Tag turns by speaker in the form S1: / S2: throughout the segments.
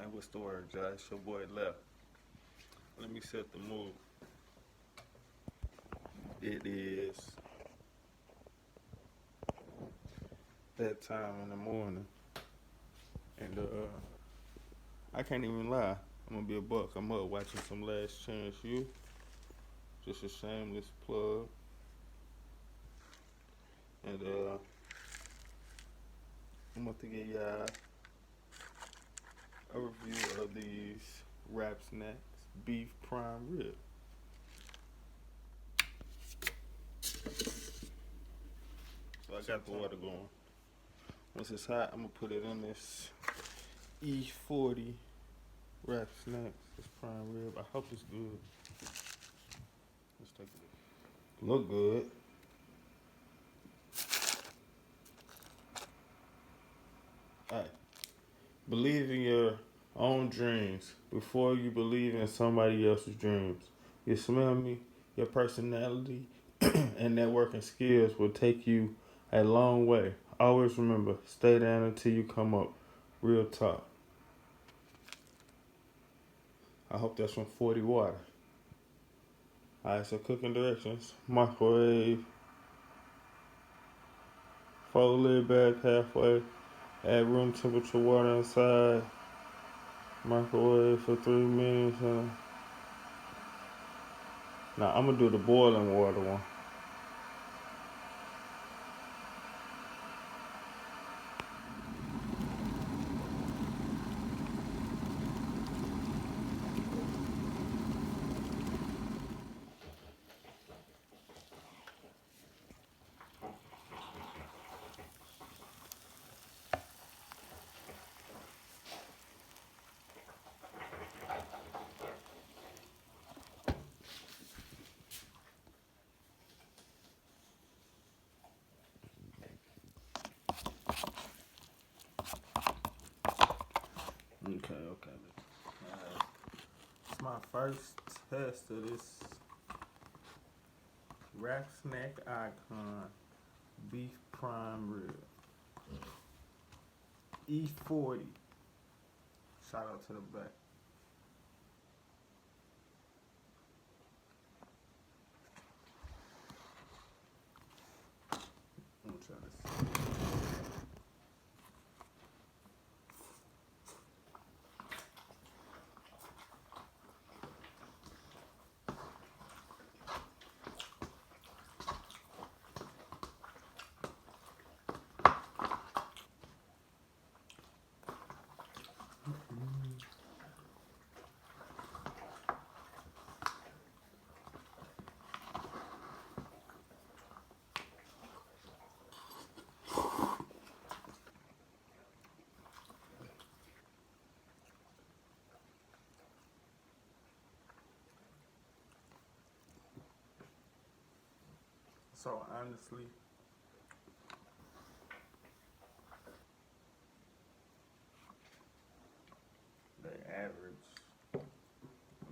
S1: Man, what's the word, Josh? Your boy left. Let me set the mood. It is that time in the morning, and I can't even lie. I'm gonna be a buck. I'm up watching some Last Chance U. Just a shameless plug, and I'm about to give y'all a review of these wrap snacks, beef prime rib. So I got the water going. Once it's hot, I'm gonna put it in this E-40 wrap snacks. This prime rib. I hope it's good. Let's take a look. Look good. Alright. Believe in your own dreams before you believe in somebody else's dreams. You smell me? Your personality and networking skills will take you a long way. Always remember, stay down until you come up. Real talk. I hope that's from 40 water. Alright, so cooking directions. Microwave. Fold lid back halfway. Add room temperature water inside. Microwave for 3 minutes. Now I'm gonna do the boiling water one. Okay. It's my first test of this wrap snack icon beef prime rib. E-40. Shout out to the back. I'm gonna try this. So honestly, the average. I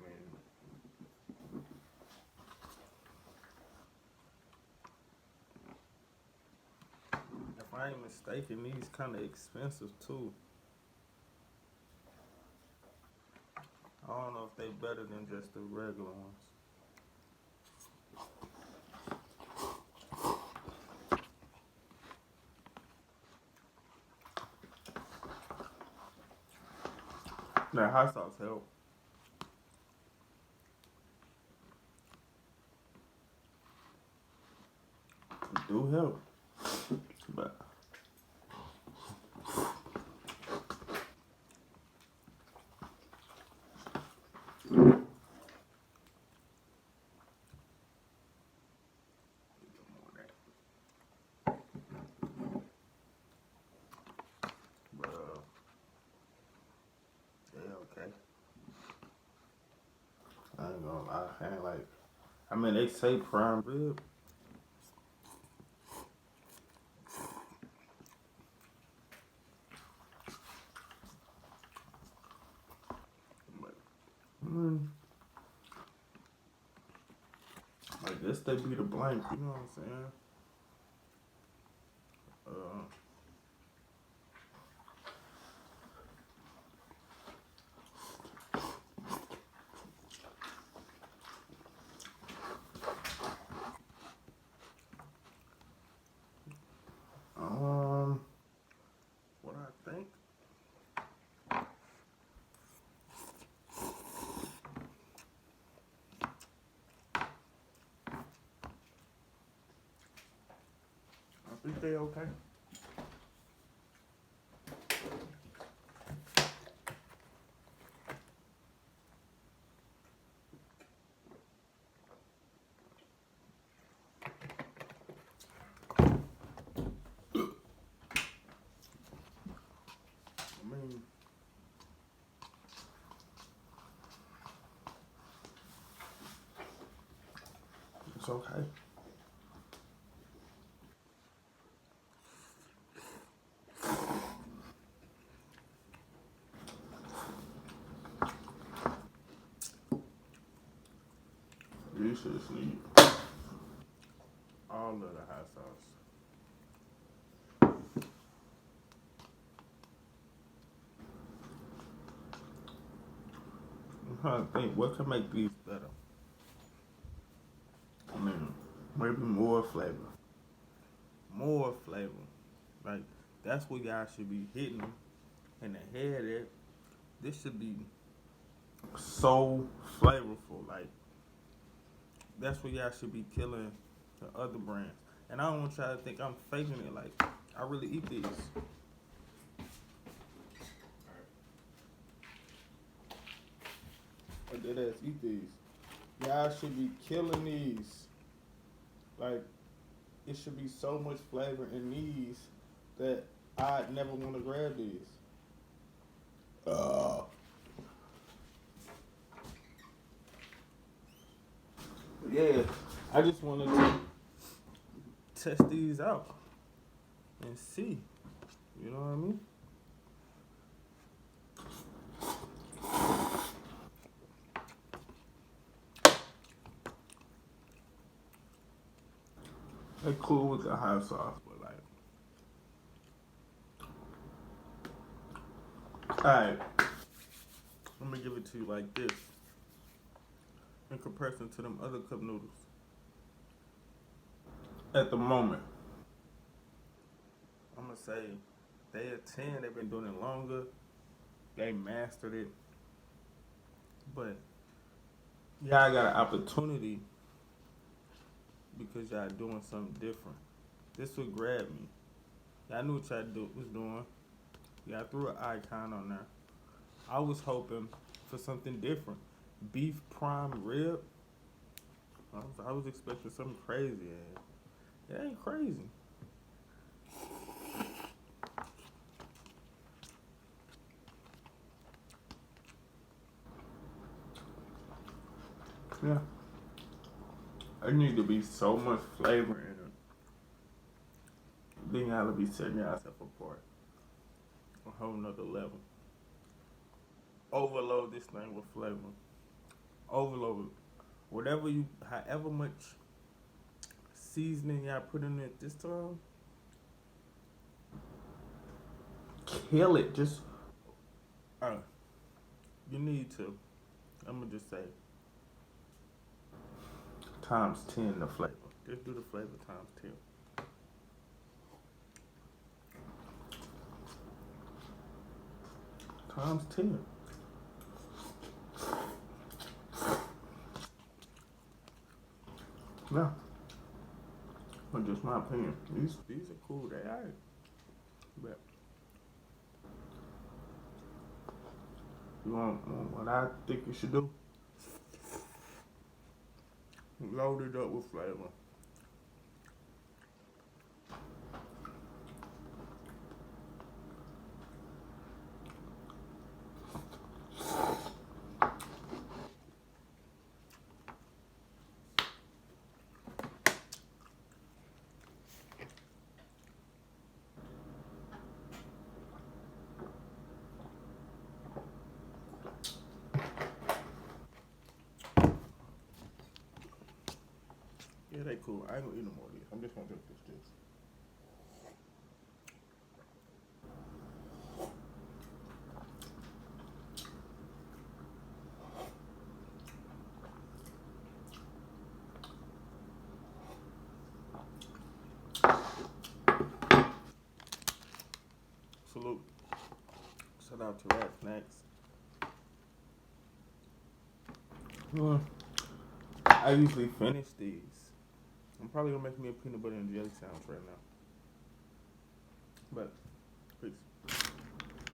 S1: mean, if I ain't mistaken, these kind of expensive too. I don't know if they better than just the regular ones. That hot sauce help. It do help. But yeah, okay. I ain't gonna lie. I ain't like. I mean, they say prime rib. But, I guess they be the blank. You know what I'm saying? Is they okay? I mean, it's okay. You should sleep. All of the hot sauce. I'm trying to think what can make these better. I mean, maybe more flavor. More flavor. Like, that's what y'all should be hitting in the head at. This should be so flavorful. Like, that's what y'all should be killing the other brands. And I don't want y'all to think I'm faking it. Like, I really eat these. I did ass eat these. Y'all should be killing these. Like, it should be so much flavor in these that I'd never want to grab these. Yeah, I just wanted to test these out and see. You know what I mean? They're cool with the hot sauce, but like, alright, I'm gonna give it to you like this in comparison to them other cup noodles. At the moment, I'm gonna say they a 10. They've been doing it longer. They mastered it, but y'all got an opportunity because y'all doing something different. This would grab me. Y'all knew what y'all was doing. Y'all threw an icon on there. I was hoping for something different. Beef prime rib. I was expecting something crazy. It ain't crazy. Yeah. There need to be so much flavor in it. Then y'all be setting yourself apart. A whole nother level. Overload this thing with flavor. Overload it. Whatever you, however much seasoning y'all put in it this time, kill it. Just, you need to, I'm gonna just say, times 10 the flavor. Just do the flavor times 10. Times 10. Yeah. But just my opinion. These are cool. They are. But you want what I think you should do? Load it up with flavor. Yeah, they cool. I ain't gonna eat no more of these. I'm just gonna drink this juice. Salute. Shout out to Rat Snacks. I usually finish these. I'm probably gonna make me a peanut butter and jelly sandwich right now.
S2: But